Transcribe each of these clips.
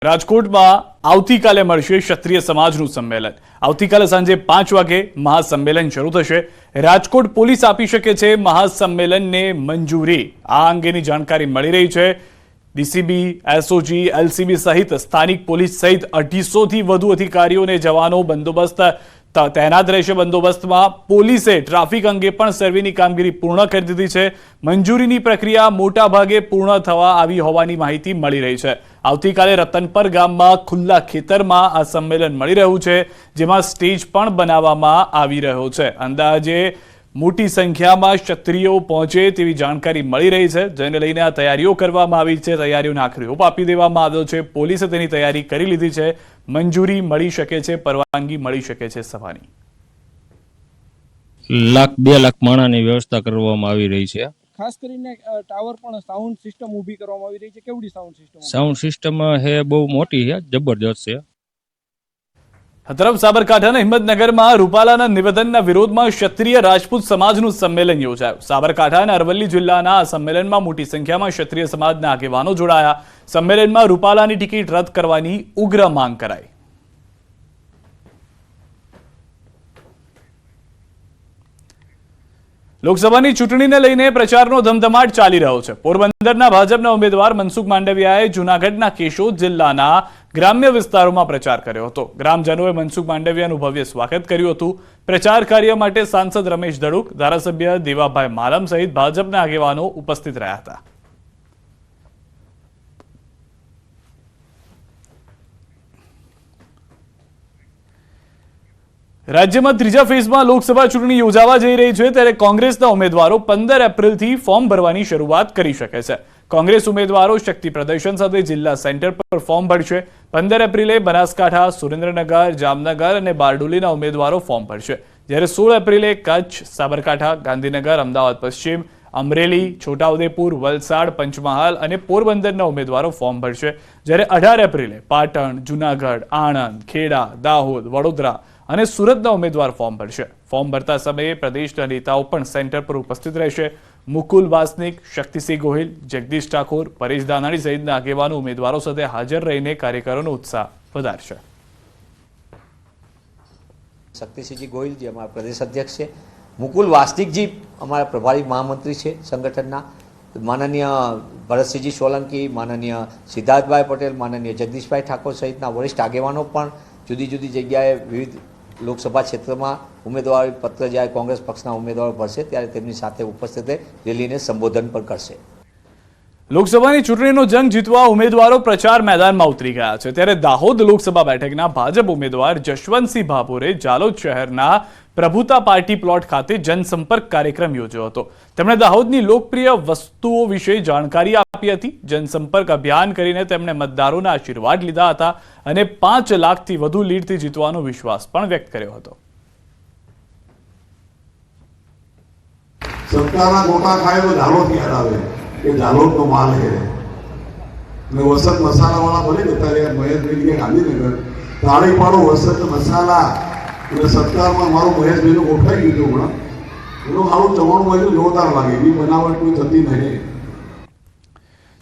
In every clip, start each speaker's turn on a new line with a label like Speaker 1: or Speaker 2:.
Speaker 1: રાજકોટમાં આવતીકાલે મળશે ક્ષત્રિય સમાજનું સંમેલન। આવતીકાલે સાંજે 5 વાગે મહાસંમેલન શરૂ થશે। રાજકોટ પોલીસ આપી શકે છે મહાસંમેલનને મંજૂરી। આ અંગેની જાણકારી મળી રહી છે। ડીસીબી, એસઓજી, એલસીબી સહિત સ્થાનિક પોલીસ સહિત 250 થી વધુ અધિકારીઓ અને જવાનો બંદોબસ્ત તૈનાત રહેશે। બંદોબસ્તમાં પોલીસે ટ્રાફિક અંગે પણ સર્વેની કામગીરી પૂર્ણ કરી દીધી છે। મંજૂરીની પ્રક્રિયા મોટા ભાગે પૂર્ણ થવા આવી હોવાની માહિતી મળી રહી છે। આવતીકાલે રતનપર ગામમાં ખુલ્લા ખેતરમાં આ સંમેલન મળી રહ્યું છે, જેમાં સ્ટેજ પણ બનાવવામાં આવી રહ્યો છે। અંદાજે મોટી સંખ્યામાં ક્ષત્રિયો પહોંચે તેવી જાણકારી મળી રહી છે, જેને લઈને આ તૈયારીઓ કરવામાં આવી છે। તૈયારીઓને આખરી ઓપ આપી દેવામાં આવ્યો છે। પોલીસે તેની તૈયારી કરી લીધી છે। મંજૂરી મળી શકે છે, પરવાનગી મળી શકે છે સભાની।
Speaker 2: 1,00,000-2 લાખ માણસની વ્યવસ્થા કરવામાં આવી રહી છે।
Speaker 3: ખાસ કરીને ટાવર પણ સાઉન્ડ સિસ્ટમ ઊભી કરવામાં આવી રહી છે। કેવડી સાઉન્ડ સિસ્ટમ?
Speaker 2: સાઉન્ડ સિસ્ટમ હે બહુ મોટી છે, જબરદસ્ત છે।
Speaker 1: તરફ સાબરકાંઠાના હિંમતનગરમાં રૂપાલાના નિવેદનના વિરોધમાં ક્ષત્રિય રાજપૂત સમાજનું સંમેલન યોજાયું। સાબરકાંઠા અને અરવલ્લી જિલ્લાના આ સંમેલનમાં મોટી સંખ્યામાં ક્ષત્રિય સમાજના આગેવાનો જોડાયા। સંમેલનમાં રૂપાલાની ટિકિટ રદ કરવાની ઉગ્ર માંગ કરાઈ। લોકસભાની ચૂંટણીને લઈને પ્રચારનો ધમધમાટ ચાલી રહ્યો છે। પોરબંદરના ભાજપના ઉમેદવાર મનસુખ માંડવિયાએ જૂનાગઢના કેશોદ જિલ્લાના ગ્રામ્ય વિસ્તારોમાં પ્રચાર કર્યો હતો। ગ્રામજનોએ મનસુખ માંડવિયાનું ભવ્ય સ્વાગત કર્યું હતું। પ્રચાર કાર્ય માટે સાંસદ રમેશ ધડુક, ધારાસભ્ય દેવાભાઈ માલમ સહિત ભાજપના આગેવાનો ઉપસ્થિત રહ્યા હતા। રાજ્યમાં ત્રીજા ફેઝમાં લોકસભા ચૂંટણી યોજાવા જઈ રહી છે, ત્યારે કોંગ્રેસના ઉમેદવારો 15 એપ્રિલથી ફોર્મ ભરવાની શરૂઆત કરી શકે છે। કોંગ્રેસ ઉમેદવારો શક્તિ પ્રદર્શન સાથે જિલ્લા સેન્ટર પર ફોર્મ ભરશે। 15 એપ્રિલે બનાસકાંઠા, સુરેન્દ્રનગર, જામનગર અને બારડોલીના ઉમેદવારો ફોર્મ ભરશે, જ્યારે 16 એપ્રિલે કચ્છ, સાબરકાંઠા, ગાંધીનગર, અમદાવાદ પશ્ચિમ, અમરેલી, છોટાઉદેપુર, વલસાડ, પંચમહાલ અને પોરબંદરના ઉમેદવારો ફોર્મ ભરશે, જ્યારે 18 એપ્રિલે પાટણ, જૂનાગઢ, આણંદ, ખેડા, દાહોદ, વડોદરા અને સુરતના ઉમેદવાર ફોર્મ ભરશે। ફોર્મ ભરતા સમયે પ્રદેશના નેતાઓ પણ સેન્ટર પર ઉપસ્થિત રહેશે। મુકુલ વાસનિક, શક્તિસિંહ ગોહિલ, જગદીશ ઠાકોર, પરેશ દાનાણી સહિતના આગેવાનો ઉમેદવારો સાથે હાજર રહીને કાર્યકરોનો ઉત્સાહ વધારશે।
Speaker 4: શક્તિસિંહજી ગોહિલ જે અમારા પ્રદેશ અધ્યક્ષ છે, મુકુલ વાસનિકજી અમારા પ્રભારી મહામંત્રી છે સંગઠનના, માનનીય ભરતસિંહજી સોલંકી, માનનીય સિદ્ધાર્થભાઈ પટેલ, માનનીય જગદીશભાઈ ઠાકોર સહિતના વરિષ્ઠ આગેવાનો પણ જુદી જુદી જગ્યાએ વિવિધ લોકસભા ક્ષેત્રમાં ઉમેદવારી પત્ર જ્યારે કોંગ્રેસ પક્ષના ઉમેદવારો ભરશે ત્યારે તેમની સાથે ઉપસ્થિત રેલીને સંબોધન પણ કરશે।
Speaker 1: લોકસભાની ચૂંટણીનો જંગ જીતવા ઉમેદવારો પ્રચાર મેદાનમાં ઉતરી ગયા છે, ત્યારે દાહોદ લોકસભા બેઠકના ભાજપ ઉમેદવાર જશવંતસિંહ ભાભોરે જાલોદ શહેરના પ્રભુતા પાર્ટી પ્લોટ ખાતે જનસંપર્ક કાર્યક્રમ યોજ્યો હતો। તેમણે દાહોદની લોકપ્રિય વસ્તુઓ વિશે જાણકારી આપી હતી। જનસંપર્ક અભિયાન કરીને તેમણે મતદારોના આશીર્વાદ લીધા હતા અને 5 લાખથી વધુ લીડથી જીતવાનો વિશ્વાસ પણ વ્યક્ત કર્યો હતો।
Speaker 5: સરકારના ગોટા ખાય તો ઝાલોદ યાદ આવે કે ઝાલોદનો માલ છે ને વસંત મસાલાવાળા બોલે ને ત્યારે મહેશભાઈ ગાંધીનગર તાળી પાડો વસંત મસાલા એટલે સરકારમાં મારું મહેશભાઈનું ગોઠવાઈ ગયું હમણાં એનું મારું ચવાણું બધું જોરદાર લાગે, એવી બનાવટ કોઈ થતી નહીં।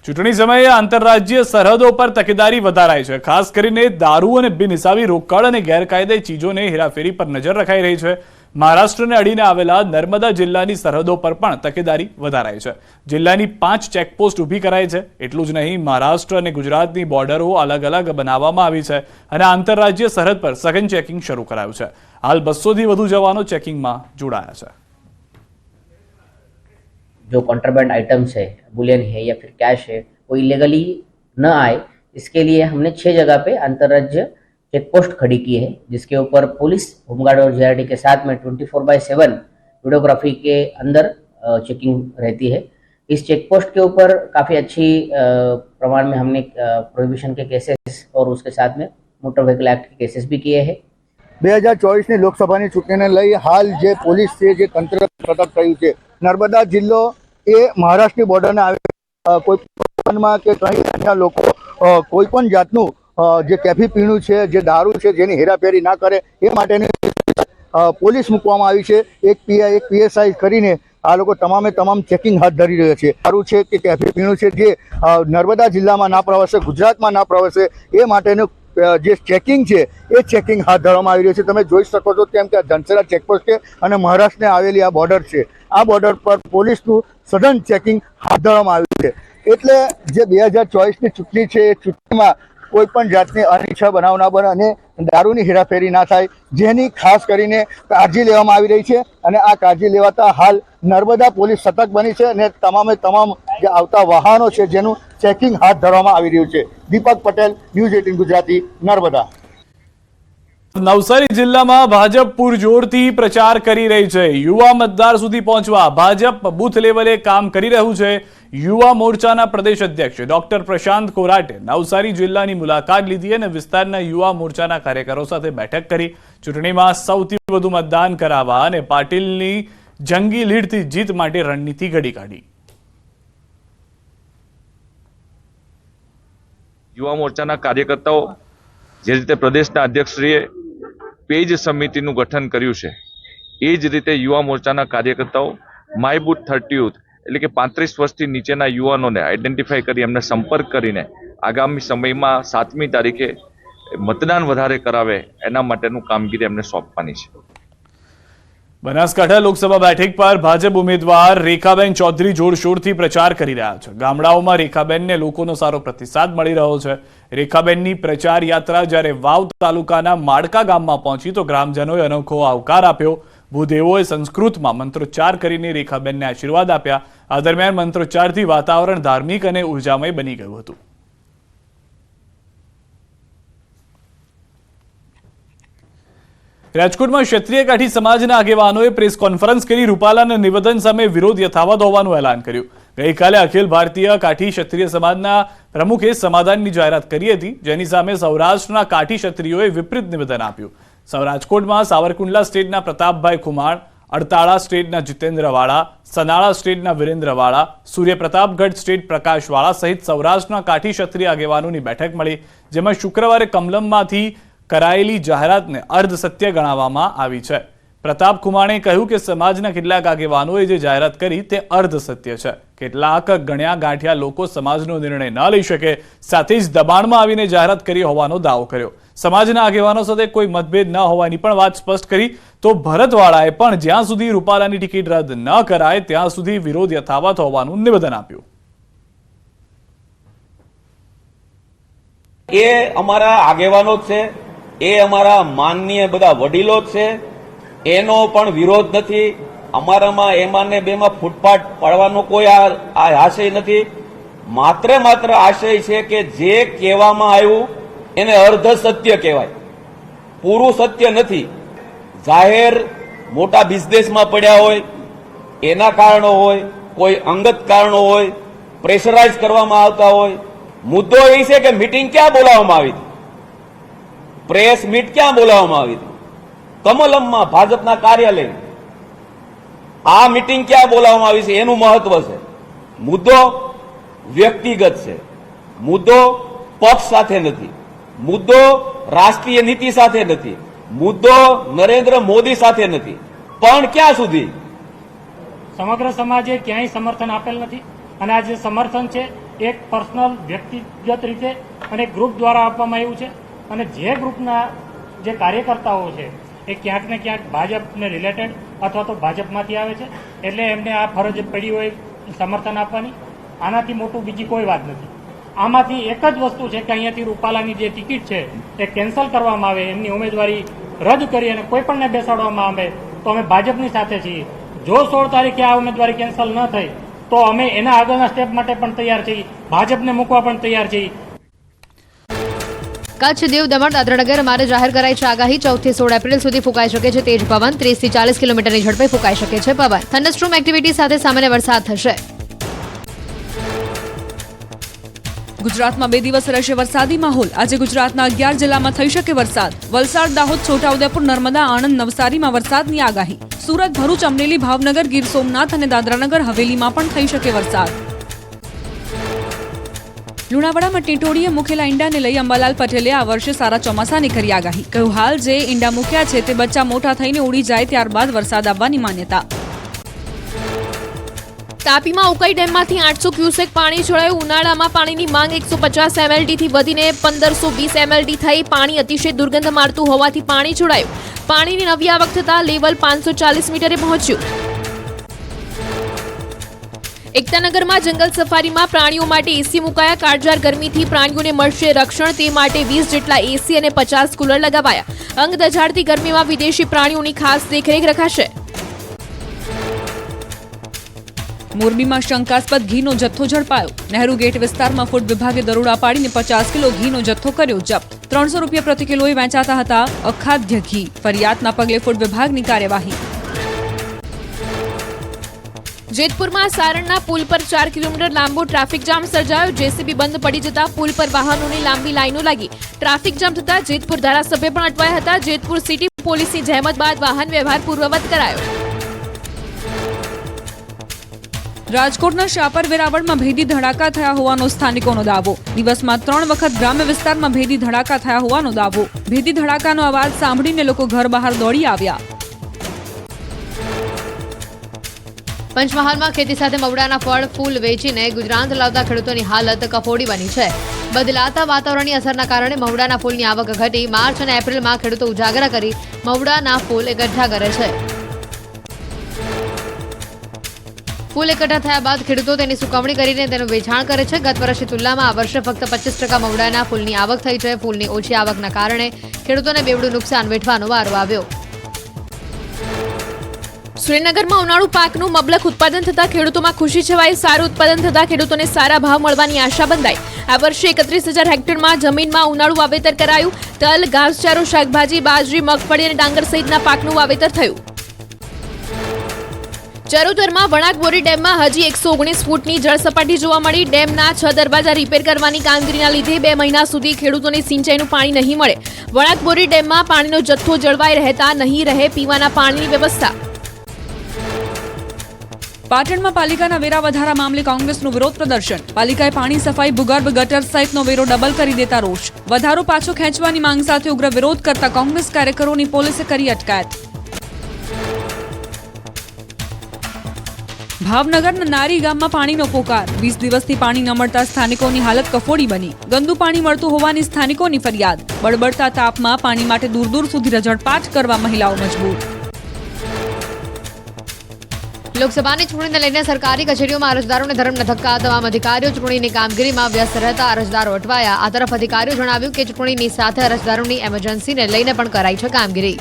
Speaker 1: ચૂંટણી સમયે આંતરરાજ્ય સરહદો પર તકેદારી વધારાઈ છે। ખાસ કરીને દારૂ અને બિનહિસાબી રોકડ અને ગેરકાયદે ચીજોને હેરાફેરી પર નજર રખાઈ રહી છે। મહારાષ્ટ્રને અડીને આવેલા નર્મદા જિલ્લાની સરહદો પર પણ તકેદારી વધારાઈ છે। જિલ્લાની 5 ચેકપોસ્ટ ઊભી કરાઈ છે। એટલું જ નહીં, મહારાષ્ટ્ર અને ગુજરાતની બોર્ડરો અલગ અલગ બનાવવામાં આવી છે અને આંતરરાજ્ય સરહદ પર સઘન ચેકિંગ શરૂ કરાયું છે। હાલ 200 થી વધુ જવાનો ચેકિંગમાં જોડાયા છે।
Speaker 6: जो कॉन्ट्राबैंड आइटम्स है, बुलियन है या फिर कैश है, वो इलीगली न आए, इसके लिए हमने 6 जगह पे अंतर्राज्य चेक पोस्ट खड़ी की है, जिसके ऊपर पुलिस, होमगार्ड और जीआरडी के साथ में 24/7 वीडियोग्राफी के अंदर चेकिंग रहती है। इस चेक पोस्ट के ऊपर काफ़ी अच्छी प्रमाण में हमने प्रोहिबिशन के केसेस और उसके साथ में मोटर व्हीकल एक्ट के केसेस भी किए हैं।
Speaker 7: 2024ની લોકસભાની ચૂંટણીને લઈ હાલ જે પોલીસ છે જે તંત્ર સતત થયું છે, નર્મદા જિલ્લો એ મહારાષ્ટ્રની બોર્ડરને આવે, કોઈ પણ કે કંઈ અન્ય લોકો કોઈ પણ જાતનું જે કેફી પીણું છે, જે દારૂ છે, જેની હેરાફેરી ના કરે એ માટેની પોલીસ મૂકવામાં આવી છે। એક પીઆઈ, એક પીએસઆઈ કરીને આ લોકો તમામે તમામ ચેકિંગ હાથ ધરી રહ્યા છે. સારું છે કે કેફી પીણું છે જે નર્મદા જિલ્લામાં ના પ્રવર્તે, ગુજરાતમાં ના પ્રવર્તે એ માટેનું જે ચેકિંગ છે એ ચેકિંગ હાથ ધરવામાં આવી રહ્યું છે. તમે જોઈ શકો છો તેમ કે ધનસરા ચેકપોસ્ટ છે અને મહારાષ્ટ્રને આવેલી આ બોર્ડર છે. આ બોર્ડર પર પોલીસનું સઘન ચેકિંગ હાથ ધરવામાં આવ્યું છે. એટલે જે 2024ની ચૂંટણી છે એ ચૂંટણીમાં કોઈ પણ જાતની અનિચ્છા બનાવ ના બને અને દારૂની હેરાફેરી ના થાય, જેની ખાસ કરીને કાળજી લેવામાં આવી રહી છે. અને આ કાળજી લેવાતા હાલ નર્મદા પોલીસ સતર્ક બની છે અને તમામે તમામ જે આવતા વાહનો છે જેનું ચેકિંગ હાથ ધરવામાં આવી રહ્યું છે. દીપક પટેલ, ન્યૂઝ 18 ગુજરાતી, નર્મદા.
Speaker 1: નવસારી જિલ્લામાં ભાજપ પૂરજોરથી પ્રચાર કરી રહી છે. યુવા મતદાર સુધી પહોંચવા ભાજપ બૂથ લેવલે કામ કરી રહ્યું છે. યુવા મોરચાના પ્રદેશ અધ્યક્ષ ડોક્ટર પ્રશાંત કોરાટે નવસારી જિલ્લાની મુલાકાત લીધી અને વિસ્તારના યુવા મોરચાના કાર્યકરો સાથે બેઠક કરી. ચૂંટણીમાં સૌથી વધુ મતદાન કરાવવા અને પાટીલની જંગી લીડથી જીત માટે રણનીતિ ઘડી કાઢી.
Speaker 8: યુવા મોરચાના કાર્યકર્તાઓ જે રીતે પ્રદેશના અધ્યક્ષશ્રીએ પેજ સમિતિનું ગઠન કર્યું છે, એ જ રીતે યુવા મોરચાના કાર્યકર્તાઓ માય બૂથ 30 યુથ એટલે કે 35 વર્ષથી નીચેના યુવાનોને આઈડેન્ટિફાઈ કરી એમને સંપર્ક કરીને આગામી સમયમાં 7મી તારીખે મતદાન વધારે કરાવે એના માટેનું કામગીરી એમને સોંપવાની છે.
Speaker 1: બનાસકાંઠા લોકસભા બેઠક પર ભાજપ ઉમેદવાર રેખાબેન ચૌધરી જોરશોરથી પ્રચાર કરી રહ્યા છે. ગામડાઓમાં રેખાબેનને લોકોનો સારો પ્રતિસાદ મળી રહ્યો છે. રેખાબેનની પ્રચાર યાત્રા જ્યારે વાવ તાલુકાના માડકા ગામમાં પહોંચી તો ગ્રામજનોએ અનોખો આવકાર આપ્યો. ભૂદેવોએ સંસ્કૃતમાં મંત્રોચ્ચાર કરીને રેખાબેનને આશીર્વાદ આપ્યા. આ દરમિયાન મંત્રોચ્ચારથી વાતાવરણ ધાર્મિક અને ઉર્જામય બની ગયું હતું. રાજકોટમાં ક્ષત્રિય કાઠી સમાજના આગેવાનોએ પ્રેસ કોન્ફરન્સ કરી રૂપાલાના નિવેદન સામે વિરોધ યથાવત હોવાનું એલાન કર્યું. ગઈકાલે અખિલ ભારતીય કાઠી ક્ષત્રિય સમાજના પ્રમુખે સમાધાનની જાહેરાત કરી હતી, જેની સામે સૌરાષ્ટ્રના કાઠી ક્ષત્રિયોએ વિપરીત નિવેદન આપ્યું. રાજકોટમાં સાવરકુંડલા સ્ટેટના પ્રતાપભાઈ ખુમાણ, અડતાળા સ્ટેટના જીતેન્દ્રવાળા, સનાળા સ્ટેટના વિરેન્દ્રવાળા, સૂર્યપ્રતાપગઢ સ્ટેટ પ્રકાશવાળા સહિત સૌરાષ્ટ્રના કાઠી ક્ષત્રિય આગેવાનોની બેઠક મળી, જેમાં શુક્રવારે કમલમમાંથી કરાયેલી જાહેરાતને અર્ધ સત્ય ગણાવવામાં આવી છે. પ્રતાપ ખુમાણે કહ્યું કે સમાજના કેટલાક આગેવાનોએ જે જાહેરાત કરી તે અર્ધ સત્ય છે. કેટલાક ગણ્યા ગાંઠિયા લોકો સમાજનો નિર્ણય ન લઈ શકે, સાથે જ દબાણમાં આવીને જાહેરાત કરી હોવાનો દાવો કર્યો. સમાજના આગેવાનો સાથે કોઈ મતભેદ ન હોવાની પણ વાત સ્પષ્ટ કરી. તો ભરતવાળાએ પણ જ્યાં સુધી રૂપાલાની ટિકિટ રદ ન કરાય ત્યાં સુધી વિરોધ યથાવત હોવાનું નિવેદન આપ્યું.
Speaker 9: એ અમારા આગેવાનો જ છે, એ અમારા માનનીય બધા વડીલો જ છે, એનો પણ વિરોધ નથી. અમારામાં એમાં ને બેમાં ફૂટપાટ પાડવાનો કોઈ આશય નથી. માત્ર આશય છે કે જે કહેવામાં આવ્યું એને અર્ધ સત્ય કહેવાય, પૂરું સત્ય નથી. જાહેર મોટા બિઝનેસમાં પડ્યા હોય, એના કારણો હોય, કોઈ અંગત કારણો હોય, પ્રેશરાઇઝ કરવામાં આવતા હોય. મુદ્દો એ છે કે મીટિંગ ક્યાં બોલાવવામાં આવી હતી, પ્રેસ મીટ ક્યાં બોલાવવામાં આવી હતી? કમલમમાં ભાજપના કાર્યાલય. આ મીટિંગ ક્યાં બોલાવવામાં આવી છે એનું મહત્વ છે. મુદ્દો વ્યક્તિગત છે, મુદ્દો પક્ષ સાથે નથી, મુદ્દો રાષ્ટ્રીય નીતિ સાથે નથી, મુદ્દો નરેન્દ્ર મોદી સાથે નથી. પણ ક્યાં સુધી?
Speaker 10: સમગ્ર સમાજે ક્યાંય સમર્થન આપેલ નથી અને આ જે સમર્થન છે એક પર્સનલ વ્યક્તિગત રીતે અને ગ્રુપ દ્વારા આપવામાં આવ્યું છે. અને જે ગ્રુપના જે કાર્યકર્તાઓ છે એ ક્યાંક ને ક્યાંક ભાજપને રિલેટેડ અથવા તો ભાજપમાંથી આવે છે, એટલે એમને આ ફરજ પડી હોય સમર્થન આપવાની. આનાથી મોટું બીજી કોઈ વાત નથી. આમાંથી એક જ વસ્તુ છે કે અહીંયાથી રૂપાલાની જે ટિકિટ છે એ કેન્સલ કરવામાં આવે, એમની ઉમેદવારી રદ કરી અને કોઈ પણને બેસાડવામાં આવે તો અમે ભાજપની સાથે છીએ. જો 16 તારીખે આ ઉમેદવારી કેન્સલ ન થઈ તો અમે એના આગળના સ્ટેપ માટે પણ તૈયાર છીએ, ભાજપને મૂકવા પણ તૈયાર છીએ.
Speaker 11: કચ્છ, દીવ, દમણ, દાદરાનગર માટે જાહેર કરાઈ છે આગાહી. 14 થી 16 એપ્રિલ સુધી ફૂંકાઈ શકે છે તેજ પવન. 30 થી 40 કિલોમીટરની ઝડપે ફૂંકાઈ શકે છે પવન. થંડરસ્ટ્રોમ એક્ટિવિટી સાથે સામાન્ય વરસાદ થશે.
Speaker 12: ગુજરાતમાં 2 દિવસ રહેશે વરસાદી માહોલ. આજે ગુજરાતના 11 જિલ્લામાં થઈ શકે વરસાદ. વલસાડ, દાહોદ, છોટાઉદેપુર, નર્મદા, આણંદ, નવસારીમાં વરસાદની આગાહી. સુરત, ભરૂચ, અમરેલી, ભાવનગર, ગીર સોમનાથ અને દાદરાનગર હવેલીમાં પણ થઈ શકે વરસાદ. લુણાવાડામાં ટીટોડીએ મૂકેલા ઈંડાને લઈ અંબાલાલ પટેલે આ વર્ષે સારા ચોમાસાની કરી આગાહી. કહ્યું, હાલ જે ઈંડા મૂક્યા છે તે બચ્ચા મોટા થઈને ઉડી જાય ત્યારબાદ વરસાદ આવવાની માન્યતા.
Speaker 11: તાપીમાં ઉકાઈ ડેમમાંથી 800 ક્યુસેક પાણી છોડાયું. ઉનાળામાં પાણીની માંગ 150 MLD થી વધીને 1520 MLD થઈ. પાણી અતિશય દુર્ગંધ મારતું હોવાથી પાણી છોડાયું. પાણીની નવી આવક થતાં લેવલ 540 મીટરે પહોંચ્યું. એકતાનગરમાં જંગલ સફારીમાં પ્રાણીઓ માટે એસી મુકાયા. કાળઝાળ ગરમીથી પ્રાણીઓને મળશે રક્ષણ, તે માટે 20 જેટલા એસી અને 50 કુલર લગાવાયા. અંગ દઝાડતી ગરમીમાં વિદેશી પ્રાણીઓની ખાસ દેખરેખ રખાશે. મોરબીમાં શંકાસ્પદ ઘીનો જથ્થો ઝડપાયો. નહેરુ ગેટ વિસ્તારમાં ફૂડ વિભાગે દરોડા પાડીને 50 કિલો ઘીનો જથ્થો કર્યો જપ્ત. 300 રૂપિયા પ્રતિ કિલોએ વેચાતા હતા અખાદ્ય ઘી. ફરિયાદના પગલે ફૂડ વિભાગની કાર્યવાહી. જેતપુરમાં સારણના પુલ પર 4 કિલોમીટર લાંબો ટ્રાફિક જામ સર્જાયો. જેસીબી બંધ પડી જતા પુલ પર વાહનોની લાંબી લાઈનો લાગી. ટ્રાફિક જામ થતા જેતપુર ધારાસભ્ય પણ અટવાયા હતા. જેતપુર સિટી પોલીસની જહેમત બાદ વાહન વ્યવહાર પૂર્વવત કરાયો. રાજકોટના શાપર વેરાવળમાં ભેદી ધડાકા થયા હોવાનો સ્થાનિકોનો દાવો. દિવસમાં 3 વખત ગ્રામ્ય વિસ્તારમાં ભેદી ધડાકા થયા હોવાનો દાવો. ભેદી ધડાકાનો અવાજ સાંભળીને લોકો ઘર બહાર દોડી આવ્યા. પંચમહાલમાં ખેતી સાથે મવડાના ફળ ફૂલ વેચીને ગુજરાત લાવતા ખેડૂતોની હાલત કફોડી બની છે. બદલાતા વાતાવરણની અસરના કારણે મવડાના ફૂલની આવક ઘટી. માર્ચ અને એપ્રિલમાં ખેડૂતો ઉજાગરા કરી મવડાના ફૂલ એકઠા કરે છે. ફૂલ એકઠા થયા બાદ ખેડૂતો તેની સુકવણી કરીને તેનું વેચાણ કરે છે. ગત વર્ષની તુલનામાં આ વર્ષે ફક્ત 25% મવડાના ફૂલની આવક થઈ છે. ફૂલની ઓછી આવકના કારણે ખેડૂતોને બેવડું નુકસાન વેઠવાનો વારો આવ્યો. શ્રીનગરમાં ઉનાળુ પાકનું મબલખ ઉત્પાદન થતા ખેડૂતોમાં ખુશી છવાઈ. સારું ઉત્પાદન થતા ખેડૂતોને સારા ભાવ મળવાની આશા બંધાઈ. આ વર્ષે 31,000 હેક્ટરમાં જમીનમાં ઉનાળુ વાવેતર કરાયું. તલ, ઘાસચારો, શાકભાજી, બાજરી, મગફળી અને ડાંગર સહિતના પાકનું વાવેતર થયું. ચરોતરમાં વણાકબોરી ડેમમાં હજી 119 ફૂટની જળસપાટી જોવા મળી. ડેમના 6 દરવાજા રિપેર કરવાની કામગીરીના લીધે 2 મહિના સુધી ખેડૂતોને સિંચાઈનું પાણી નહીં મળે. વણાકબોરી ડેમમાં પાણીનો જથ્થો જળવાઈ રહેતા નહીં રહે પીવાના પાણીની વ્યવસ્થા. પાટણમાં પાલિકાના વેરા વધારા મામલે કોંગ્રેસનું વિરોધ પ્રદર્શન. પાલિકાએ પાણી, સફાઈ, ભૂગર્ભ, ગટર સહિતનો વેરો ડબલ કરી દેતા રોષ. વધારો પાછો ખેંચવાની માંગ સાથે ઉગ્ર વિરોધ કરતા કોંગ્રેસ કાર્યકરોની પોલીસે કરી અટકાયત. ભાવનગરના નારી ગામમાં પાણીનો પોકાર. 20 દિવસથી પાણી ન મળતા સ્થાનિકોની હાલત કફોડી બની. ગંદુ પાણી મળતું હોવાની સ્થાનિકોની ફરિયાદ. બળબડતા તાપમાં પાણી માટે દૂર દૂર સુધી રઝળપાટ કરવા મહિલાઓ મજબૂર. લોકસભાની ચૂંટણીને લઈને સરકારી કચેરીઓમાં અરજદારોને ધર્મના ધક્કા. તમામ અધિકારીઓ ચૂંટણીની કામગીરીમાં વ્યસ્ત રહેતા અરજદારો અટવાયા. આ તરફ અધિકારીઓ જણાવ્યું કે ચૂંટણીની સાથે અરજદારોની એમરજન્સીને લઈને પણ કરાઈ છે કામગીરી.